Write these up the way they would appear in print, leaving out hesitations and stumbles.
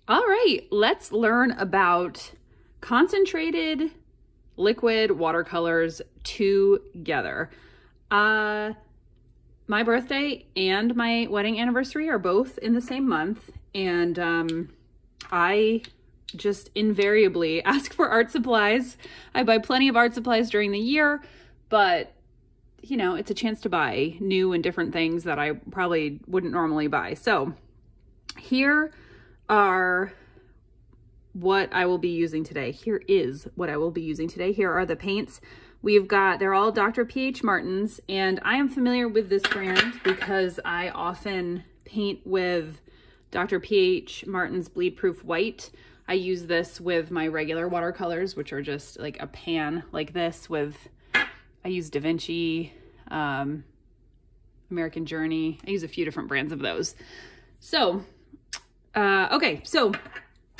All right, let's learn about concentrated liquid watercolors together. My birthday and my wedding anniversary are both in the same month, and I just invariably ask for art supplies. I buy plenty of art supplies during the year, but you know, it's a chance to buy new and different things that I probably wouldn't normally buy. So here are what I will be using today. Here is what I will be using today. Here are the paints. We've got, they're all Dr. P.H. Martin's, and I am familiar with this brand because I often paint with Dr. P.H. Martin's Bleed Proof White. I use this with my regular watercolors, which are just like a pan like this with, I use Da Vinci, American Journey. I use a few different brands of those. So, okay, so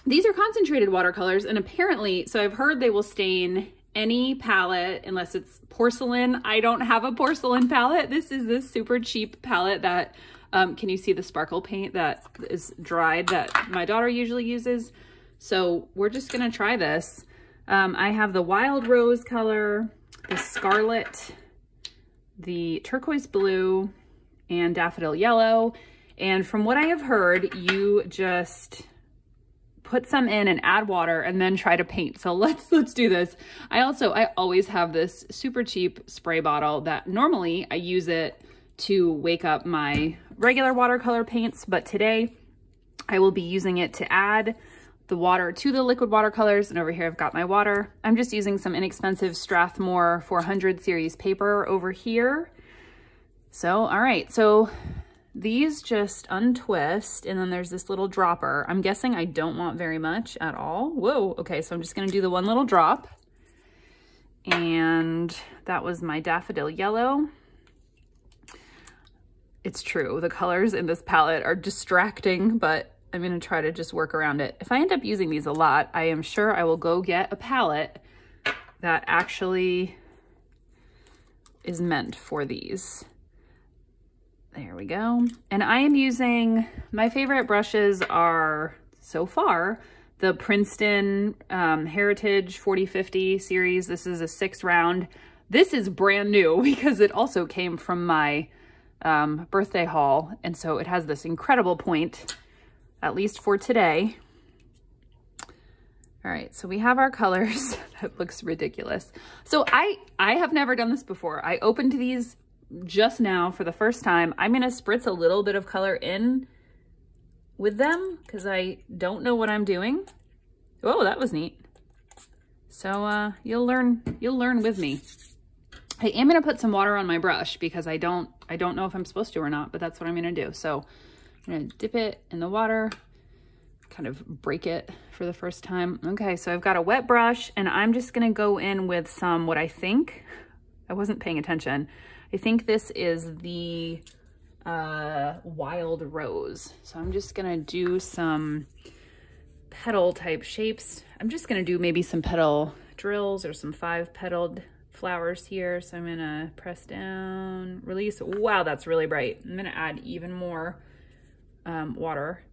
these are concentrated watercolors, and apparently, so I've heard they will stain any palette unless it's porcelain. I don't have a porcelain palette. This is this super cheap palette that, can you see the sparkle paint that is dried that my daughter usually uses? So we're just gonna try this. I have the wild rose color, the scarlet, the turquoise blue, and daffodil yellow. And from what I have heard, you just put some in and add water and then try to paint. So let's do this. I always have this super cheap spray bottle that normally I use it to wake up my regular watercolor paints, but today I will be using it to add the water to the liquid watercolors. And over here I've got my water. I'm just using some inexpensive Strathmore 400 series paper over here. So, all right, so these just untwist, and then there's this little dropper. I'm guessing I don't want very much at all. Whoa, okay, so I'm just gonna do the one little drop. And that was my daffodil yellow. It's true, the colors in this palette are distracting, but I'm gonna try to just work around it. If I end up using these a lot, I am sure I will go get a palette that actually is meant for these. There we go. And I am using, my favorite brushes are, so far, the Princeton Heritage 4050 series. This is a 6 round. This is brand new because it also came from my birthday haul. And so it has this incredible point, at least for today. All right, so we have our colors. That looks ridiculous. So I have never done this before. I opened these just now for the first time. I'm gonna spritz a little bit of color in with them because I don't know what I'm doing. Oh, that was neat. So you'll learn with me. I am gonna put some water on my brush because I don't know if I'm supposed to or not, but that's what I'm gonna do. So I'm gonna dip it in the water, kind of break it for the first time. Okay, so I've got a wet brush, and I'm just gonna go in with some, what I think, I wasn't paying attention, I think this is the wild rose. So I'm just gonna do some petal type shapes. I'm just gonna do maybe some petal drills or some 5-petaled flowers here. So I'm gonna press down, release. Wow, that's really bright. I'm gonna add even more water.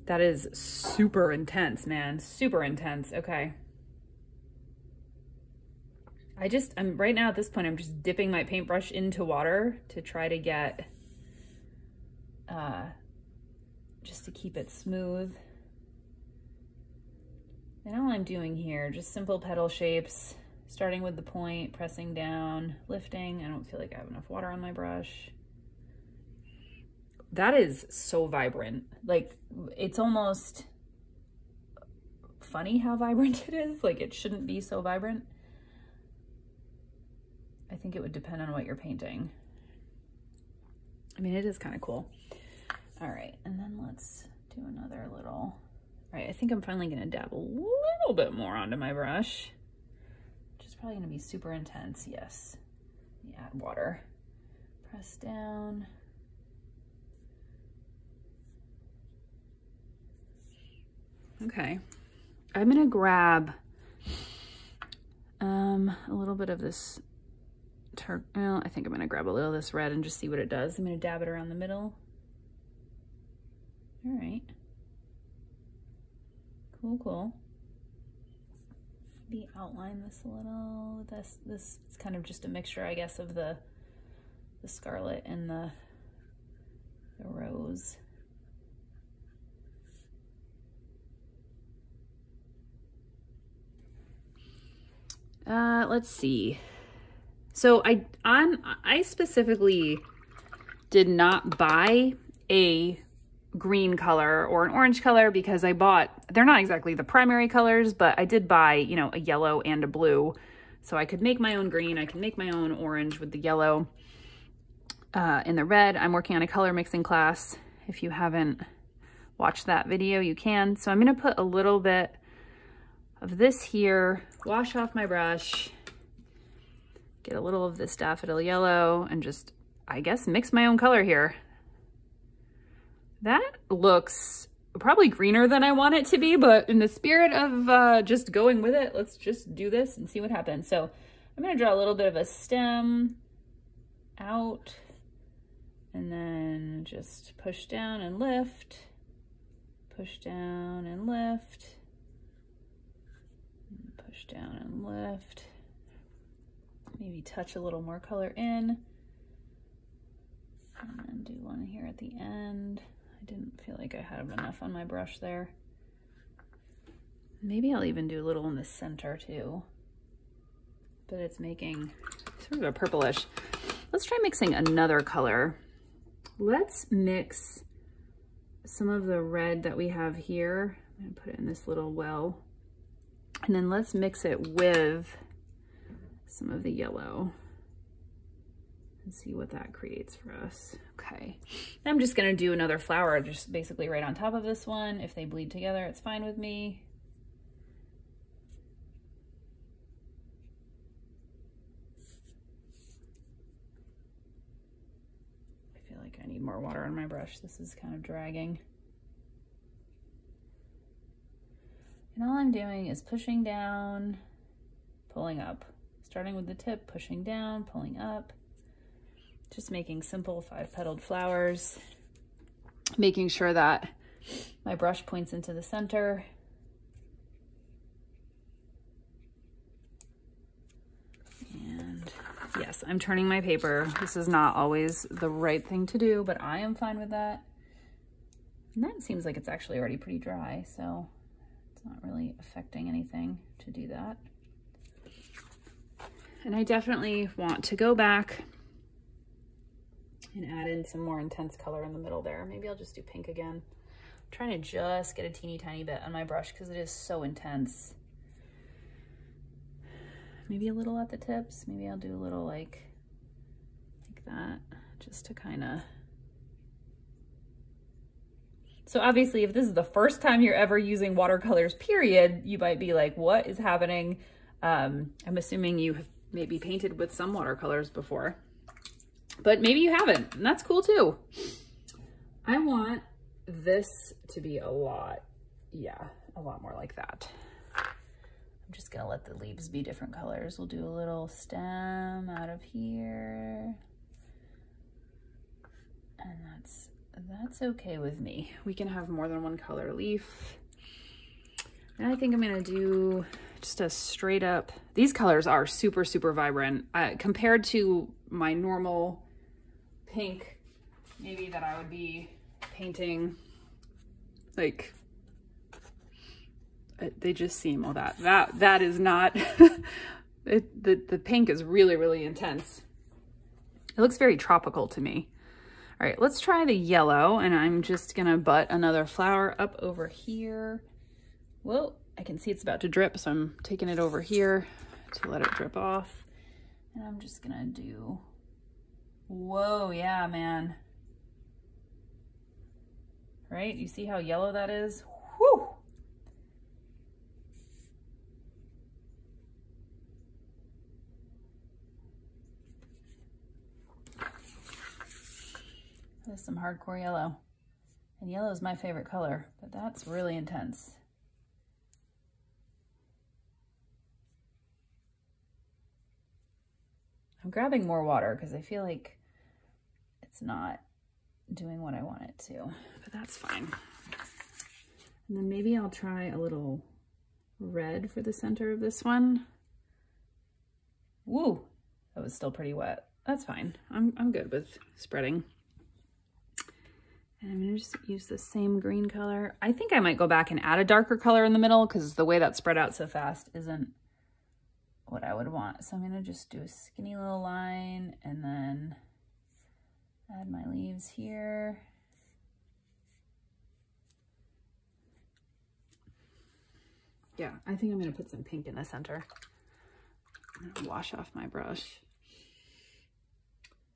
That is super intense, man, super intense. Okay. I'm right now at this point, I'm just dipping my paintbrush into water to try to get, just to keep it smooth. And all I'm doing here, just simple petal shapes, starting with the point, pressing down, lifting. I don't feel like I have enough water on my brush. That is so vibrant. Like, it's almost funny how vibrant it is. Like, it shouldn't be so vibrant. I think it would depend on what you're painting. I mean, it is kind of cool. All right, and then let's do another little, all right, I think I'm finally gonna dab a little bit more onto my brush, which is probably gonna be super intense, yes. Let me add water. Press down. Okay, I'm gonna grab a little bit of this well, I think I'm gonna grab a little of this red and just see what it does. I'm gonna dab it around the middle. All right. Cool, cool. Maybe outline this a little. This is kind of just a mixture, I guess, of the scarlet and the rose. Let's see. So I specifically did not buy a green color or an orange color because they're not exactly the primary colors, but I did buy, you know, a yellow and a blue. So I could make my own green. I can make my own orange with the yellow and the red. I'm working on a color mixing class. If you haven't watched that video, you can. So I'm going to put a little bit of this here, wash off my brush, get a little of this daffodil yellow, and just, I guess, mix my own color here. That looks probably greener than I want it to be, but in the spirit of just going with it, let's just do this and see what happens. So I'm going to draw a little bit of a stem out, and then just push down and lift, push down and lift, push down and lift. Maybe touch a little more color in, and then do one here at the end. I didn't feel like I had enough on my brush there. Maybe I'll even do a little in the center too, but it's making sort of a purplish. Let's try mixing another color. Let's mix some of the red that we have here. I'm gonna put it in this little well. And then let's mix it with some of the yellow and see what that creates for us. Okay, I'm just gonna do another flower just basically right on top of this one. If they bleed together, it's fine with me. I feel like I need more water on my brush. This is kind of dragging. And all I'm doing is pushing down, pulling up. Starting with the tip, pushing down, pulling up. Just making simple 5-petaled flowers. Making sure that my brush points into the center. And yes, I'm turning my paper. This is not always the right thing to do, but I am fine with that. And that seems like it's actually already pretty dry, so it's not really affecting anything to do that. And I definitely want to go back and add in some more intense color in the middle there. Maybe I'll just do pink again. I'm trying to just get a teeny tiny bit on my brush because it is so intense. Maybe a little at the tips. Maybe I'll do a little like that, just to kind of... So obviously, if this is the first time you're ever using watercolors, period, you might be like, what is happening? I'm assuming you have maybe painted with some watercolors before, but maybe you haven't, and that's cool too. I want this to be a lot more like that. I'm just gonna let the leaves be different colors. We'll do a little stem out of here, and that's okay with me. We can have more than one color leaf. And I think I'm gonna do just a straight up, these colors are super, super vibrant. Compared to my normal pink, maybe that I would be painting, like, they just seem, well, that is not, the pink is really, really intense. It looks very tropical to me. All right, let's try the yellow, and I'm just gonna butt another flower up over here. Well, I can see it's about to drip, so I'm taking it over here to let it drip off. And I'm just gonna do, whoa, yeah, man. Right, you see how yellow that is? Whew. That's some hardcore yellow. And yellow is my favorite color, but that's really intense. I'm grabbing more water because I feel like it's not doing what I want it to, but that's fine. And then maybe I'll try a little red for the center of this one. Woo, that was still pretty wet. That's fine. I'm good with spreading. And I'm gonna just use the same green color. I think I might go back and add a darker color in the middle because the way that spread out so fast isn't what I would want. So I'm gonna just do a skinny little line and then add my leaves here. Yeah, I think I'm gonna put some pink in the center. I'm gonna wash off my brush.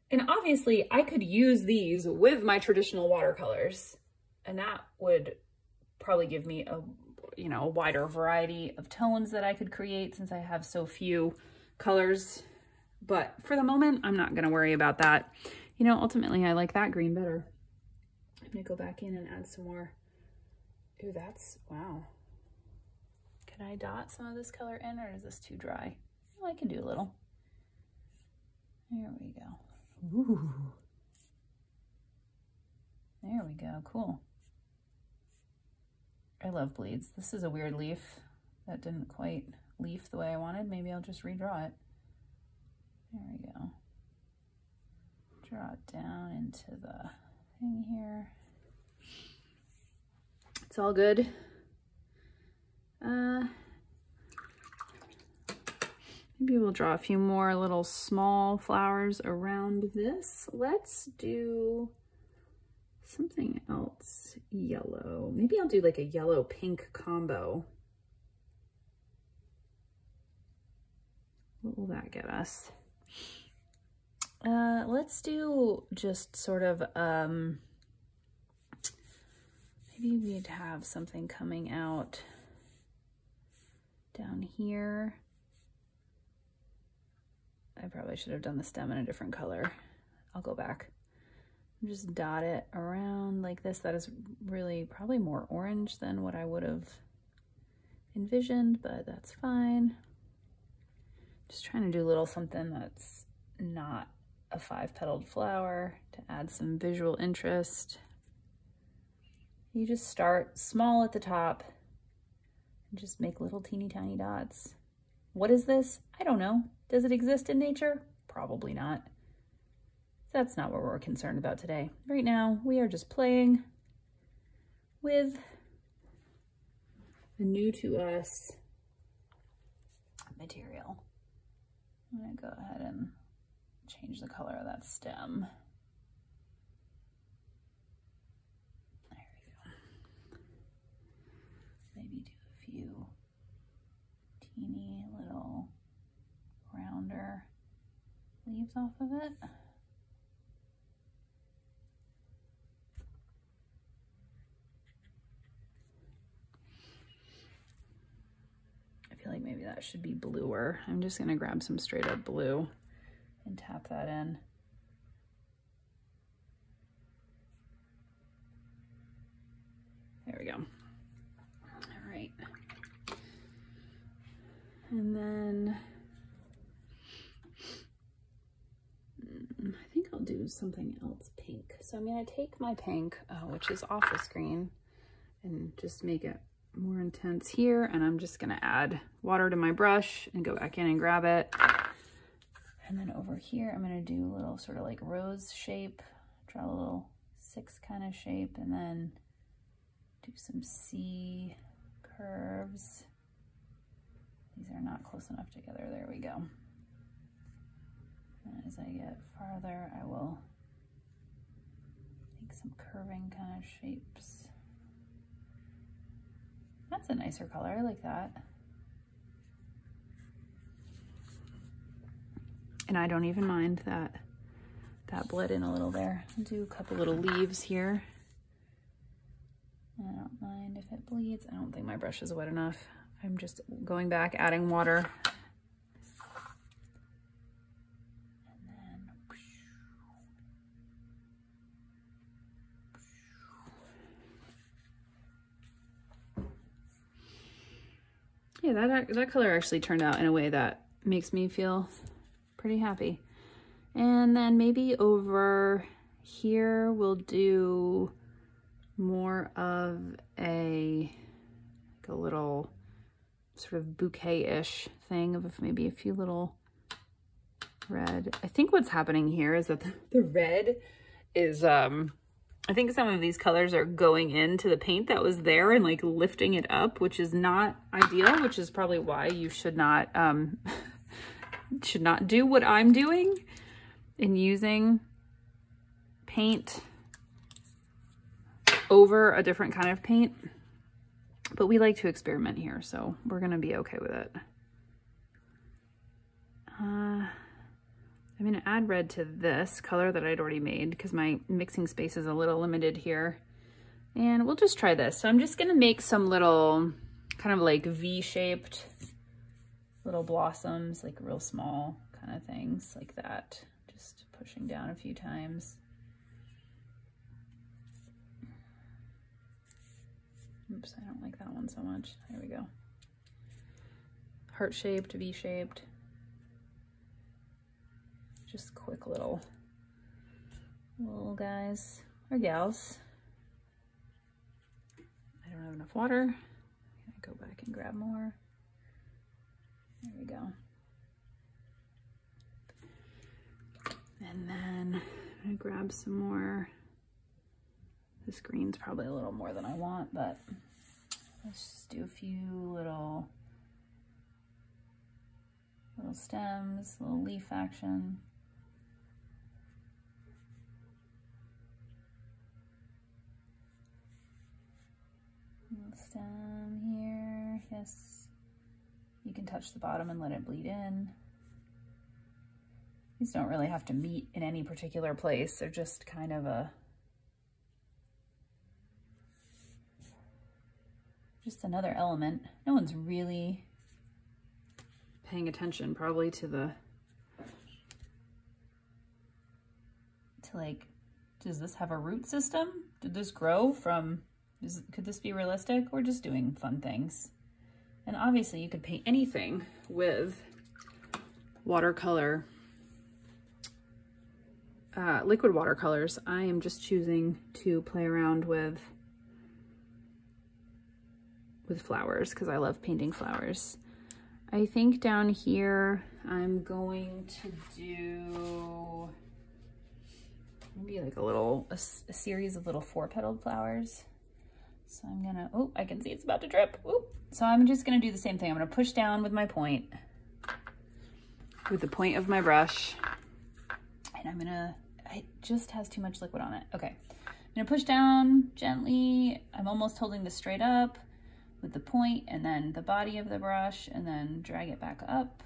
And obviously I could use these with my traditional watercolors, and that would probably give me a, you know, a wider variety of tones that I could create since I have so few colors. But for the moment, I'm not gonna worry about that. You know, ultimately I like that green better. I'm gonna go back in and add some more. Ooh, that's, wow. Can I dot some of this color in, or is this too dry? Well, I can do a little. There we go. Ooh. There we go, cool. I love bleeds. This is a weird leaf that didn't quite leaf the way I wanted. Maybe I'll just redraw it. There we go. Draw it down into the thing here. It's all good. Maybe we'll draw a few more little small flowers around this. Let's do something else yellow. Maybe I'll do like a yellow pink combo. What will that get us? Let's do just sort of, maybe we'd have something coming out down here. I probably should have done the stem in a different color. I'll go back. Just dot it around like this. That is really probably more orange than what I would have envisioned, but that's fine. Just trying to do a little something that's not a 5-petaled flower to add some visual interest. You just start small at the top and just make little teeny tiny dots. What is this? I don't know. Does it exist in nature? Probably not. That's not what we're concerned about today. Right now, we are just playing with the new to us material. I'm gonna go ahead and change the color of that stem. There we go. Maybe do a few teeny little rounder leaves off of it. I feel like maybe that should be bluer. I'm just gonna grab some straight up blue and tap that in. There we go. All right. And then I think I'll do something else pink. So I'm gonna take my pink, which is off the screen, and just make it more intense here. And I'm just gonna add water to my brush and go back in and grab it. And then over here, I'm gonna do a little sort of like rose shape, draw a little 6 kind of shape, and then do some C curves. These are not close enough together. There we go. And as I get farther, I will make some curving kind of shapes. That's a nicer color. I like that. And I don't even mind that that bled in a little there. I'll do a couple little leaves here. I don't mind if it bleeds. I don't think my brush is wet enough. I'm just going back, adding water. And then, yeah, that color actually turned out in a way that makes me feel pretty happy. And then maybe over here we'll do more of a like a little sort of bouquet-ish thing of maybe a few little red. I think what's happening here is that the red is, I think some of these colors are going into the paint that was there and like lifting it up, which is not ideal, which is probably why you should not do what I'm doing in using paint over a different kind of paint. But we like to experiment here, so we're gonna be okay with it. I'm gonna add red to this color that I'd already made because my mixing space is a little limited here. And we'll just try this. So I'm just gonna make some little kind of like V-shaped little blossoms, like real small kind of things like that. Just pushing down a few times. Oops, I don't like that one so much. There we go. Heart-shaped, V-shaped. Just quick little guys or gals. I don't have enough water. I'm gonna go back and grab more. There we go. And then I'm gonna grab some more. This green's probably a little more than I want, but let's just do a few little stems, little leaf action. Little stem here, yes. You can touch the bottom and let it bleed in. These don't really have to meet in any particular place. They're just kind of just another element. No one's really paying attention probably to like, does this have a root system? Did this grow from, could this be realistic? We're just doing fun things. And obviously you could paint anything with watercolor, liquid watercolors. I am just choosing to play around with flowers because I love painting flowers. I think down here I'm going to do maybe like a series of little 4-petaled flowers. So I'm gonna, oh, I can see it's about to drip. Ooh. So I'm just gonna do the same thing. I'm gonna push down with my point, with the point of my brush, and it just has too much liquid on it. Okay, I'm gonna push down gently. I'm almost holding this straight up with the point and then the body of the brush, and then drag it back up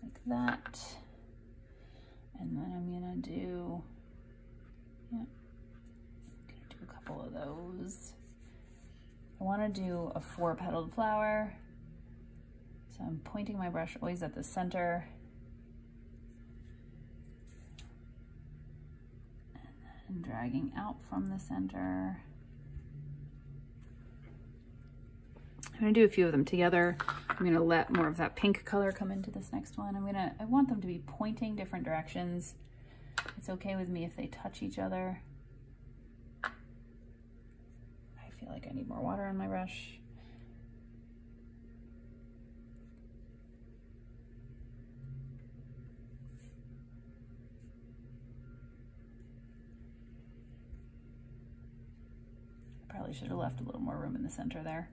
like that. And then I'm gonna do, a couple of those. I want to do a 4-petaled flower, so I'm pointing my brush always at the center, and then dragging out from the center. I'm going to do a few of them together. I'm going to let more of that pink color come into this next one. I want them to be pointing different directions. It's okay with me if they touch each other. I feel like I need more water on my brush. I probably should have left a little more room in the center there.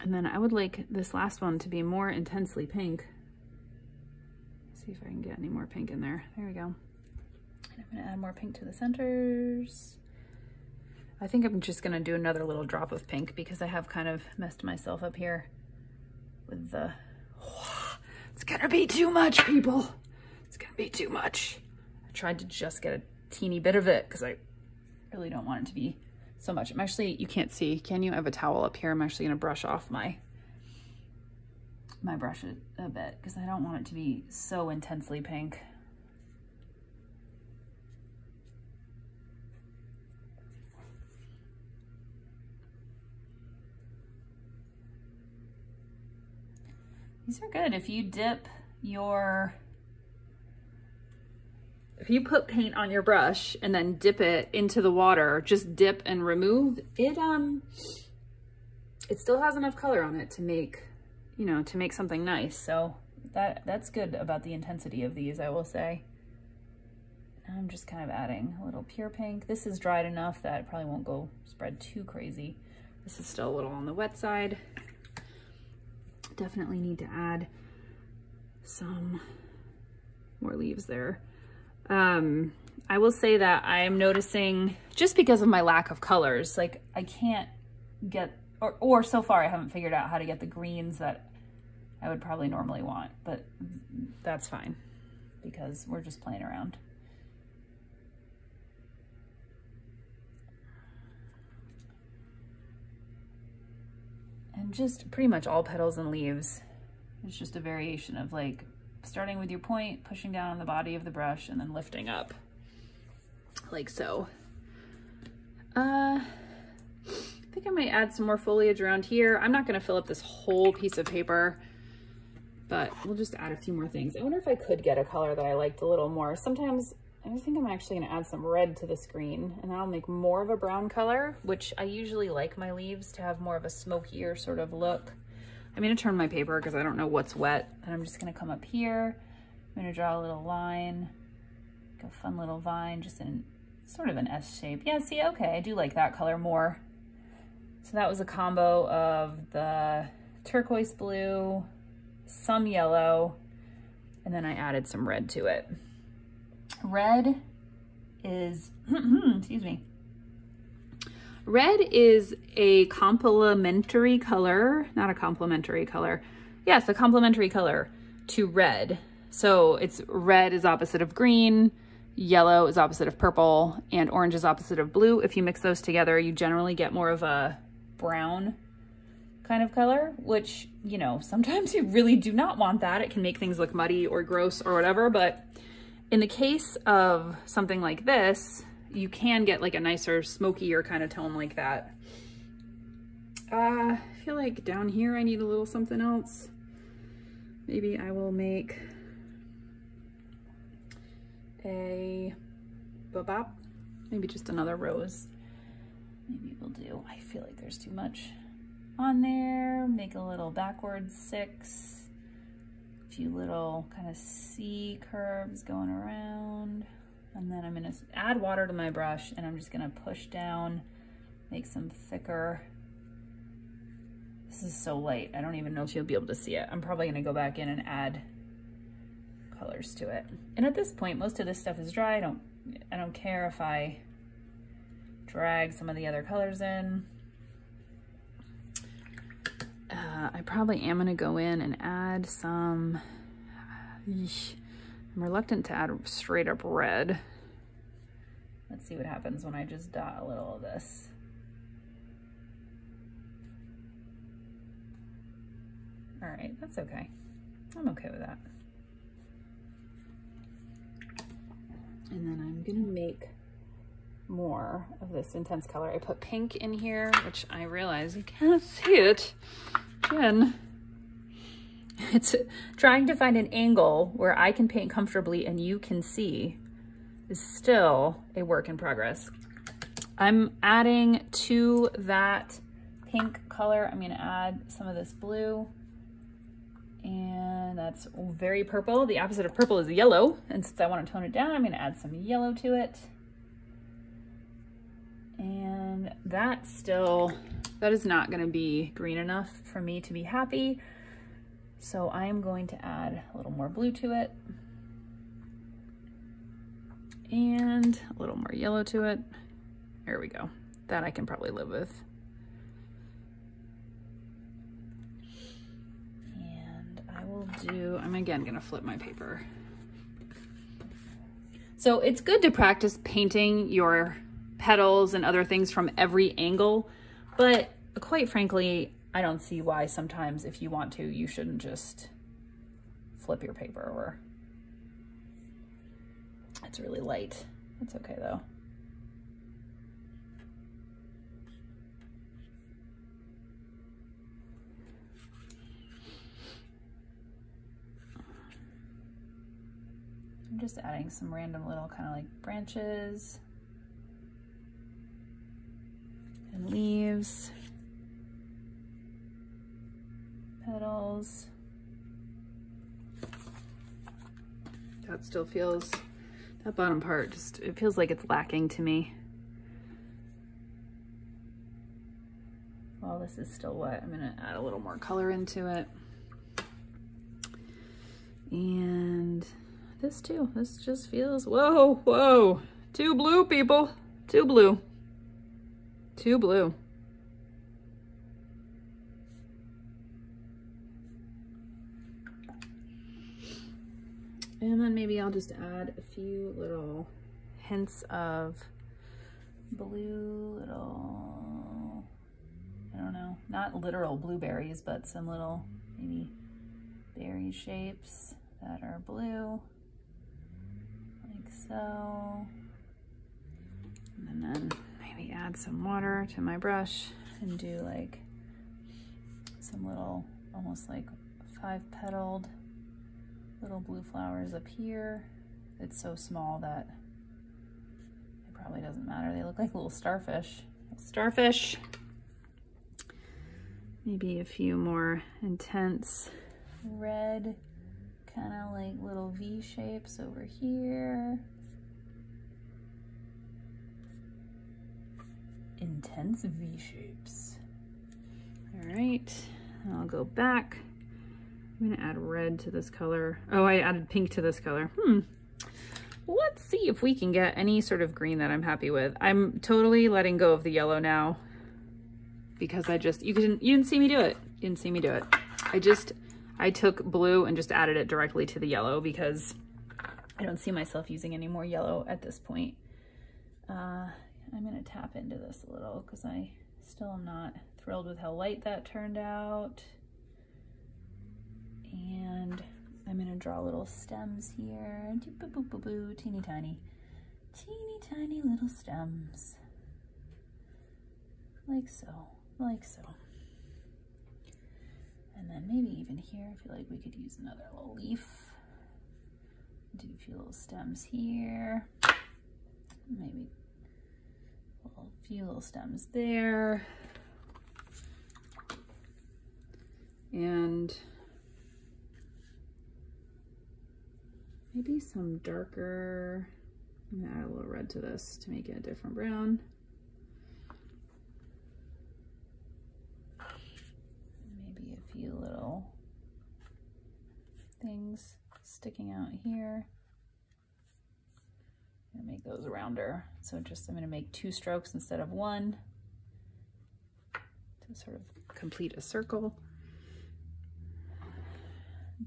And then I would like this last one to be more intensely pink. Let's see if I can get any more pink in there. There we go. And I'm gonna add more pink to the centers. I think I'm just gonna do another little drop of pink because I have kind of messed myself up here with the, it's gonna be too much, people. It's gonna be too much. I tried to just get a teeny bit of it because I really don't want it to be so much. I'm actually, you can't see, can you? I have a towel up here. I'm actually gonna brush off my brush a bit because I don't want it to be so intensely pink. These are good if you dip your if you put paint on your brush and then dip it into the water, just dip and remove, it still has enough color on it to make, you know, to make something nice. So that's good about the intensity of these, I will say. I'm just kind of adding a little pure pink. This is dried enough that it probably won't go spread too crazy. This is still a little on the wet side. Definitely need to add some more leaves there. I will say that I am noticing, just because of my lack of colors, like I can't get, or so far I haven't figured out how to get the greens that I would probably normally want, but that's fine because we're just playing around. And just pretty much all petals and leaves. It's just a variation of like starting with your point, pushing down on the body of the brush, and then lifting up like so. I think I might add some more foliage around here. I'm not gonna fill up this whole piece of paper, but we'll just add a few more things. I wonder if I could get a color that I liked a little more. Sometimes I think I'm actually gonna add some red to this green, and that'll make more of a brown color, which I usually like my leaves to have more of a smokier sort of look. I'm gonna turn my paper because I don't know what's wet, and I'm just gonna come up here. I'm gonna draw a little line, like a fun little vine, just in sort of an S shape. Yeah, see, okay, I do like that color more. So that was a combo of the turquoise blue, some yellow, and then I added some red to it. Red is, excuse me. Red is a complementary color, not a complementary color. Yes, a complementary color to red. So it's red is opposite of green, yellow is opposite of purple, and orange is opposite of blue. If you mix those together, you generally get more of a brown kind of color, which, you know, sometimes you really do not want that. It can make things look muddy or gross or whatever, but in the case of something like this, you can get like a nicer, smokier kind of tone like that. I feel like down here I need a little something else. Maybe I will make a bop, maybe just another rose. Maybe we'll do, I feel like there's too much on there. Make a little backwards 6. A few little kind of C curves going around. And then I'm gonna add water to my brush, and I'm just gonna push down, make some thicker. This is so light, I don't even know if you'll be able to see it. I'm probably gonna go back in and add colors to it. And at this point, most of this stuff is dry. I don't care if I drag some of the other colors in. I probably am gonna go in and add some, I'm reluctant to add straight up red. Let's see what happens when I just dot a little of this. All right, that's okay. I'm okay with that. And then I'm gonna make more of this intense color. I put pink in here, which I realize you can't see it. Jen. It's trying to find an angle where I can paint comfortably and you can see is still a work in progress. I'm adding to that pink color, I'm gonna add some of this blue, and that's very purple. The opposite of purple is yellow, and since I want to tone it down, I'm gonna add some yellow to it. And that is not gonna be green enough for me to be happy. So I'm going to add a little more blue to it and a little more yellow to it. There we go. That I can probably live with. And I will do, I'm again gonna flip my paper. So it's good to practice painting your petals and other things from every angle, but quite frankly, I don't see why sometimes if you want to, you shouldn't just flip your paper over. It's really light. It's okay though. I'm just adding some random little kind of like branches and leaves, petals. That still feels, that bottom part just, it feels like it's lacking to me. While this is still wet, I'm gonna add a little more color into it. And this too, this just feels, whoa, whoa, too blue, people, too blue, too blue. And then maybe I'll just add a few little hints of blue, little, I don't know, not literal blueberries, but some little maybe berry shapes that are blue, like so. And then maybe add some water to my brush and do like some little, almost like 5-petaled little blue flowers up here. It's so small that it probably doesn't matter. They look like little starfish. Starfish. Maybe a few more intense red, kind of like little V shapes over here. Intense V shapes. All right, I'll go back. I'm gonna add red to this color. Oh, I added pink to this color. Let's see if we can get any sort of green that I'm happy with. I'm totally letting go of the yellow now because I just, you didn't see me do it. You didn't see me do it. I took blue and just added it directly to the yellow because I don't see myself using any more yellow at this point. I'm gonna tap into this a little because I still am not thrilled with how light that turned out. And I'm gonna draw little stems here, teeny tiny little stems, like so, like so. And then maybe even here, I feel like we could use another little leaf. Do a few little stems here, maybe a few little stems there, and maybe some darker, I'm gonna add a little red to this to make it a different brown. Maybe a few little things sticking out here. I'm gonna make those rounder. So I'm gonna make 2 strokes instead of 1 to sort of complete a circle.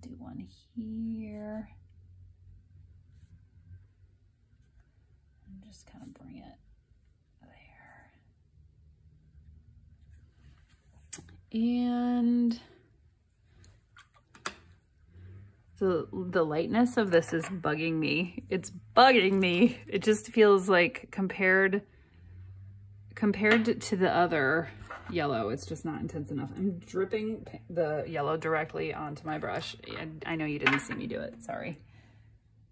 Do one here. Just kind of bring it there. And the lightness of this is bugging me. It's bugging me. It just feels like compared to the other yellow, it's just not intense enough. I'm dripping the yellow directly onto my brush. I know you didn't see me do it, sorry.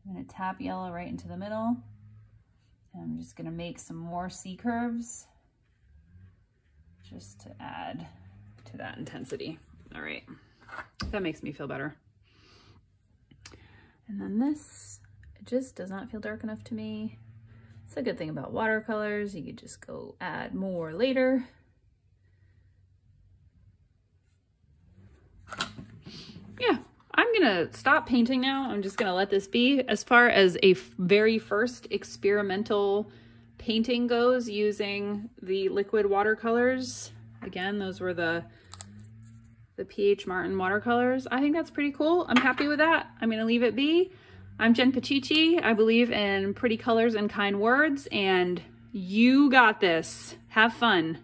I'm gonna tap yellow right into the middle. I'm just gonna make some more C curves just to add to that intensity. All right, that makes me feel better. And then this, it just does not feel dark enough to me. It's a good thing about watercolors. You could just go add more later. Yeah, I'm gonna stop painting now. I'm just gonna let this be. As far as a very first experimental painting goes using the liquid watercolors, again, those were the P.H. Martin watercolors. I think that's pretty cool. I'm happy with that. I'm gonna leave it be. I'm Jen Pacici. I believe in pretty colors and kind words, and you got this. Have fun.